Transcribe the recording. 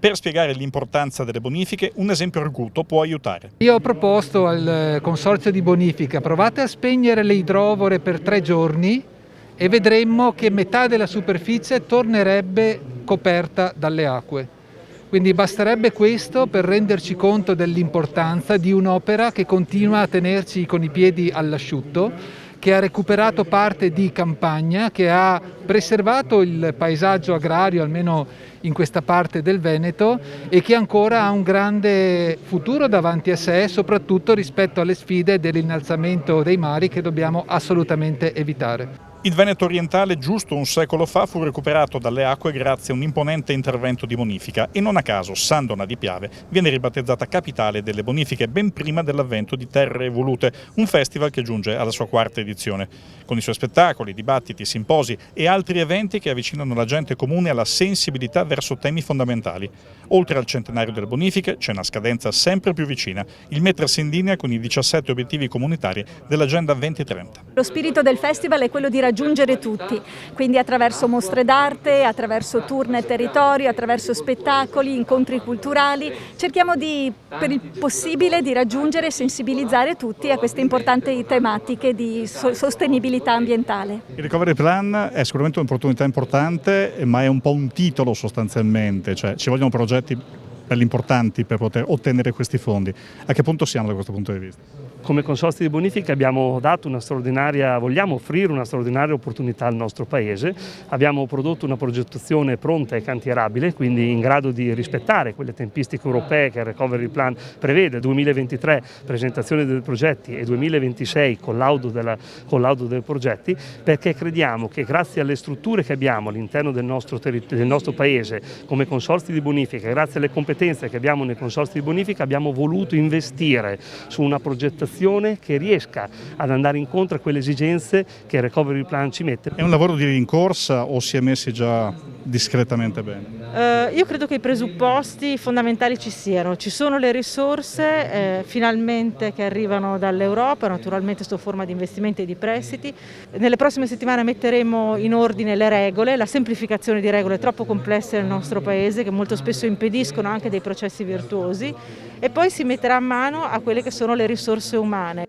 Per spiegare l'importanza delle bonifiche, un esempio arguto può aiutare. Io ho proposto al consorzio di bonifica: provate a spegnere le idrovore per 3 giorni e vedremmo che metà della superficie tornerebbe coperta dalle acque. Quindi basterebbe questo per renderci conto dell'importanza di un'opera che continua a tenerci con i piedi all'asciutto, che ha recuperato parte di campagna, che ha preservato il paesaggio agrario, almeno in questa parte del Veneto, e che ancora ha un grande futuro davanti a sé, soprattutto rispetto alle sfide dell'innalzamento dei mari che dobbiamo assolutamente evitare. Il Veneto orientale, giusto un secolo fa, fu recuperato dalle acque grazie a un imponente intervento di bonifica e non a caso Sandona di Piave viene ribattezzata capitale delle bonifiche ben prima dell'avvento di Terre Evolute, un festival che giunge alla sua 4ª edizione, con i suoi spettacoli, dibattiti, simposi e altri eventi che avvicinano la gente comune alla sensibilità verso temi fondamentali. Oltre al centenario delle bonifiche c'è una scadenza sempre più vicina, il mettersi in linea con i 17 obiettivi comunitari dell'Agenda 2030. Lo spirito del festival è quello di raggiungere tutti, quindi attraverso mostre d'arte, attraverso tour nel territorio, attraverso spettacoli, incontri culturali, cerchiamo per il possibile di raggiungere e sensibilizzare tutti a queste importanti tematiche di sostenibilità ambientale. Il Recovery Plan è sicuramente un'opportunità importante, ma è un po' un titolo sostanzialmente, cioè ci vogliono progetti belli importanti per poter ottenere questi fondi. A che punto siamo da questo punto di vista? Come consorzio di bonifica vogliamo offrire una straordinaria opportunità al nostro Paese. Abbiamo prodotto una progettazione pronta e cantierabile, quindi in grado di rispettare quelle tempistiche europee che il Recovery Plan prevede: 2023 presentazione dei progetti e 2026 collaudo dei progetti, perché crediamo che grazie alle strutture che abbiamo all'interno del nostro Paese come consorzi di bonifica, grazie alle competenze che abbiamo nei consorzi di bonifica, abbiamo voluto investire su una progettazione che riesca ad andare incontro a quelle esigenze che il Recovery Plan ci mette. È un lavoro di rincorsa o si è messi già discretamente bene? Io credo che i presupposti fondamentali ci siano, ci sono le risorse finalmente che arrivano dall'Europa, naturalmente sotto forma di investimenti e di prestiti. Nelle prossime settimane metteremo in ordine le regole, la semplificazione di regole troppo complesse nel nostro Paese che molto spesso impediscono anche dei processi virtuosi, e poi si metterà a mano a quelle che sono le risorse umane.